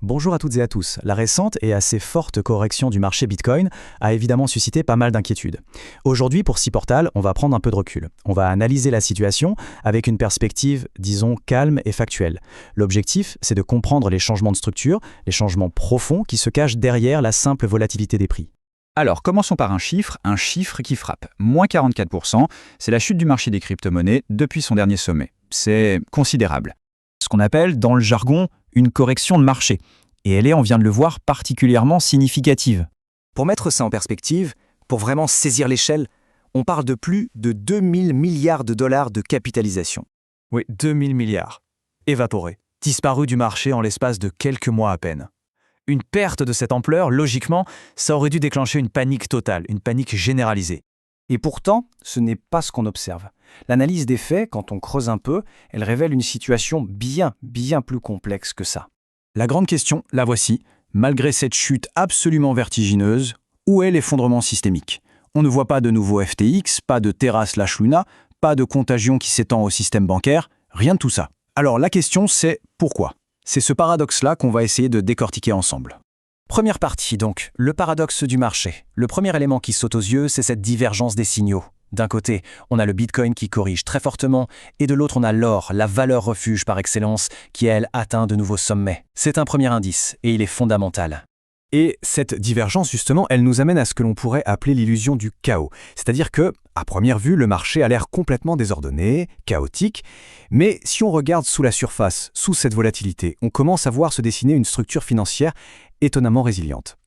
Bonjour à toutes et à tous. La récente et assez forte correction du marché Bitcoin a évidemment suscité pas mal d'inquiétudes. Aujourd'hui, pour Seaportal, on va prendre un peu de recul. On va analyser la situation avec une perspective, disons, calme et factuelle. L'objectif, c'est de comprendre les changements de structure, les changements profonds qui se cachent derrière la simple volatilité des prix. Alors, commençons par un chiffre qui frappe. Moins 44%, c'est la chute du marché des crypto-monnaies depuis son dernier sommet. C'est considérable. Ce qu'on appelle, dans le jargon, une correction de marché. Et elle est, on vient de le voir, particulièrement significative. Pour mettre ça en perspective, pour vraiment saisir l'échelle, on parle de plus de 2000 milliards de dollars de capitalisation. Oui, 2000 milliards. Évaporés. Disparus du marché en l'espace de quelques mois à peine. Une perte de cette ampleur, logiquement, ça aurait dû déclencher une panique totale, une panique généralisée. Et pourtant, ce n'est pas ce qu'on observe. L'analyse des faits, quand on creuse un peu, elle révèle une situation bien plus complexe que ça. La grande question, la voici. Malgré cette chute absolument vertigineuse, où est l'effondrement systémique? On ne voit pas de nouveau FTX, pas de Terra/Luna, pas de contagion qui s'étend au système bancaire, rien de tout ça. Alors la question c'est pourquoi? C'est ce paradoxe-là qu'on va essayer de décortiquer ensemble. Première partie donc, le paradoxe du marché. Le premier élément qui saute aux yeux, c'est cette divergence des signaux. D'un côté, on a le Bitcoin qui corrige très fortement, et de l'autre, on a l'or, la valeur refuge par excellence, qui, elle, atteint de nouveaux sommets. C'est un premier indice, et il est fondamental. Et cette divergence, justement, elle nous amène à ce que l'on pourrait appeler l'illusion du chaos. C'est-à-dire que, à première vue, le marché a l'air complètement désordonné, chaotique, mais si on regarde sous la surface, sous cette volatilité, on commence à voir se dessiner une structure financière étonnamment résiliente.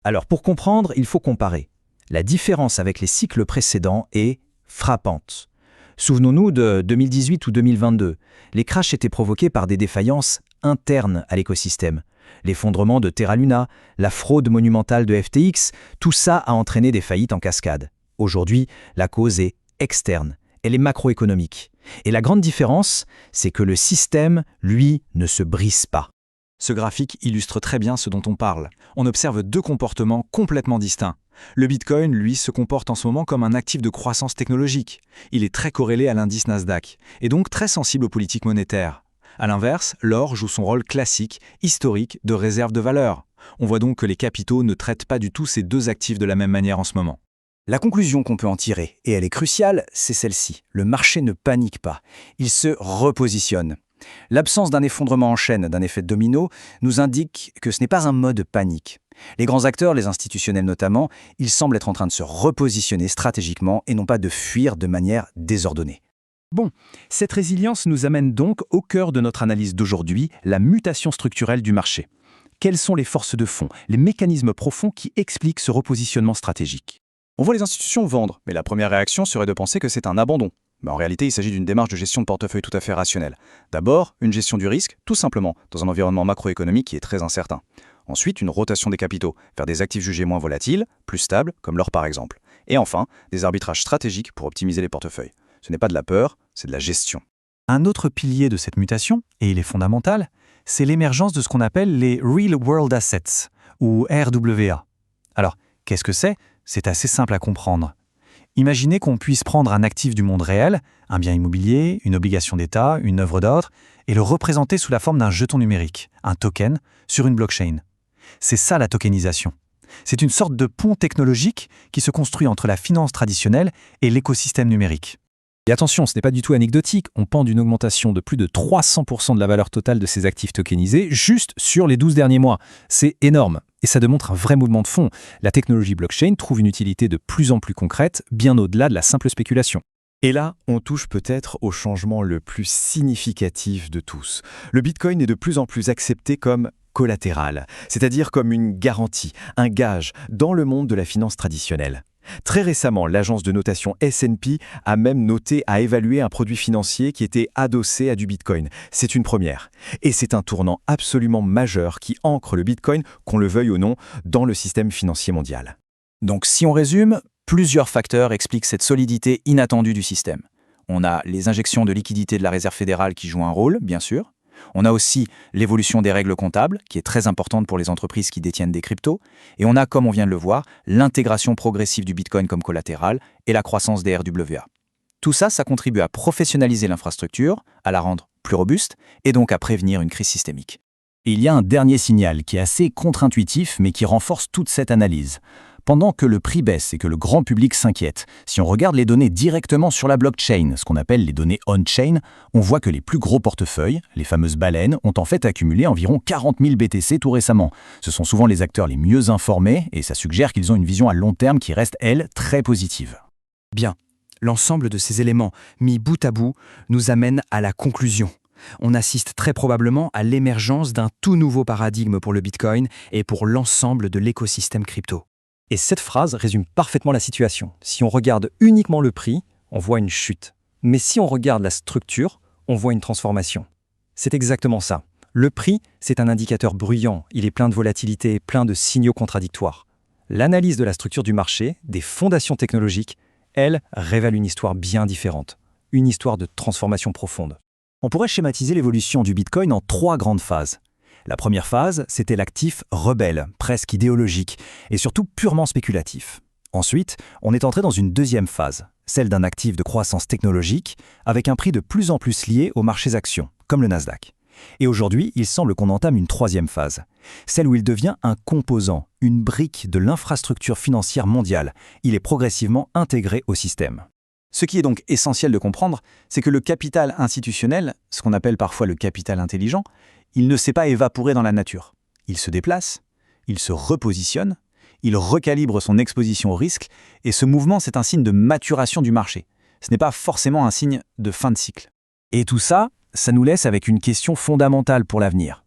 Alors pour comprendre, il faut comparer. La différence avec les cycles précédents est frappante. Souvenons-nous de 2018 ou 2022. Les crashs étaient provoqués par des défaillances internes à l'écosystème. L'effondrement de Terra Luna, la fraude monumentale de FTX, tout ça a entraîné des faillites en cascade. Aujourd'hui, la cause est externe, elle est macroéconomique. Et la grande différence, c'est que le système, lui, ne se brise pas. Ce graphique illustre très bien ce dont on parle. On observe deux comportements complètement distincts. Le Bitcoin, lui, se comporte en ce moment comme un actif de croissance technologique. Il est très corrélé à l'indice Nasdaq, et donc très sensible aux politiques monétaires. A l'inverse, l'or joue son rôle classique, historique, de réserve de valeur. On voit donc que les capitaux ne traitent pas du tout ces deux actifs de la même manière en ce moment. La conclusion qu'on peut en tirer, et elle est cruciale, c'est celle-ci. Le marché ne panique pas, il se repositionne. L'absence d'un effondrement en chaîne, d'un effet domino, nous indique que ce n'est pas un mode panique. Les grands acteurs, les institutionnels notamment, ils semblent être en train de se repositionner stratégiquement et non pas de fuir de manière désordonnée. Bon, cette résilience nous amène donc au cœur de notre analyse d'aujourd'hui, la mutation structurelle du marché. Quelles sont les forces de fond, les mécanismes profonds qui expliquent ce repositionnement stratégique? On voit les institutions vendre, mais la première réaction serait de penser que c'est un abandon. Mais en réalité, il s'agit d'une démarche de gestion de portefeuille tout à fait rationnelle. D'abord, une gestion du risque, tout simplement, dans un environnement macroéconomique qui est très incertain. Ensuite, une rotation des capitaux vers des actifs jugés moins volatiles, plus stables, comme l'or par exemple. Et enfin, des arbitrages stratégiques pour optimiser les portefeuilles. Ce n'est pas de la peur, c'est de la gestion. Un autre pilier de cette mutation, et il est fondamental, c'est l'émergence de ce qu'on appelle les Real World Assets, ou RWA. Alors, qu'est-ce que c'est? C'est assez simple à comprendre. Imaginez qu'on puisse prendre un actif du monde réel, un bien immobilier, une obligation d'État, une œuvre d'art, et le représenter sous la forme d'un jeton numérique, un token, sur une blockchain. C'est ça la tokenisation. C'est une sorte de pont technologique qui se construit entre la finance traditionnelle et l'écosystème numérique. Et attention, ce n'est pas du tout anecdotique, on pend d'une augmentation de plus de 300% de la valeur totale de ces actifs tokenisés juste sur les 12 derniers mois. C'est énorme. Et ça démontre un vrai mouvement de fond. La technologie blockchain trouve une utilité de plus en plus concrète, bien au-delà de la simple spéculation. Et là, on touche peut-être au changement le plus significatif de tous. Le Bitcoin est de plus en plus accepté comme collatéral, c'est-à-dire comme une garantie, un gage dans le monde de la finance traditionnelle. Très récemment, l'agence de notation S&P a même évalué un produit financier qui était adossé à du Bitcoin. C'est une première. Et c'est un tournant absolument majeur qui ancre le Bitcoin, qu'on le veuille ou non, dans le système financier mondial. Donc si on résume, plusieurs facteurs expliquent cette solidité inattendue du système. On a les injections de liquidités de la Réserve fédérale qui jouent un rôle, bien sûr. On a aussi l'évolution des règles comptables, qui est très importante pour les entreprises qui détiennent des cryptos. Et on a, comme on vient de le voir, l'intégration progressive du Bitcoin comme collatéral et la croissance des RWA. Tout ça, ça contribue à professionnaliser l'infrastructure, à la rendre plus robuste et donc à prévenir une crise systémique. Et il y a un dernier signal qui est assez contre-intuitif mais qui renforce toute cette analyse. Pendant que le prix baisse et que le grand public s'inquiète, si on regarde les données directement sur la blockchain, ce qu'on appelle les données on-chain, on voit que les plus gros portefeuilles, les fameuses baleines, ont en fait accumulé environ 40 000 BTC tout récemment. Ce sont souvent les acteurs les mieux informés et ça suggère qu'ils ont une vision à long terme qui reste, elle, très positive. Bien, l'ensemble de ces éléments mis bout à bout nous amène à la conclusion. On assiste très probablement à l'émergence d'un tout nouveau paradigme pour le Bitcoin et pour l'ensemble de l'écosystème crypto. Et cette phrase résume parfaitement la situation. Si on regarde uniquement le prix, on voit une chute. Mais si on regarde la structure, on voit une transformation. C'est exactement ça. Le prix, c'est un indicateur bruyant, il est plein de volatilité, plein de signaux contradictoires. L'analyse de la structure du marché, des fondations technologiques, elle, révèle une histoire bien différente. Une histoire de transformation profonde. On pourrait schématiser l'évolution du Bitcoin en 3 grandes phases. La première phase, c'était l'actif rebelle, presque idéologique, et surtout purement spéculatif. Ensuite, on est entré dans une deuxième phase, celle d'un actif de croissance technologique, avec un prix de plus en plus lié aux marchés actions, comme le Nasdaq. Et aujourd'hui, il semble qu'on entame une troisième phase, celle où il devient un composant, une brique de l'infrastructure financière mondiale. Il est progressivement intégré au système. Ce qui est donc essentiel de comprendre, c'est que le capital institutionnel, ce qu'on appelle parfois le capital intelligent, il ne s'est pas évaporé dans la nature. Il se déplace, il se repositionne, il recalibre son exposition au risque, et ce mouvement, c'est un signe de maturation du marché. Ce n'est pas forcément un signe de fin de cycle. Et tout ça, ça nous laisse avec une question fondamentale pour l'avenir.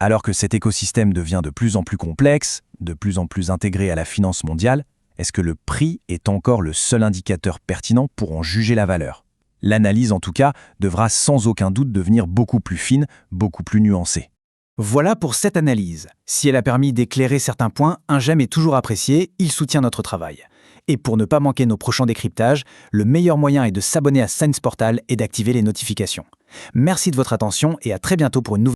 Alors que cet écosystème devient de plus en plus complexe, de plus en plus intégré à la finance mondiale, est-ce que le prix est encore le seul indicateur pertinent pour en juger la valeur ? L'analyse, en tout cas, devra sans aucun doute devenir beaucoup plus fine, beaucoup plus nuancée. Voilà pour cette analyse. Si elle a permis d'éclairer certains points, un j'aime est toujours apprécié, il soutient notre travail. Et pour ne pas manquer nos prochains décryptages, le meilleur moyen est de s'abonner à Science Portal et d'activer les notifications. Merci de votre attention et à très bientôt pour une nouvelle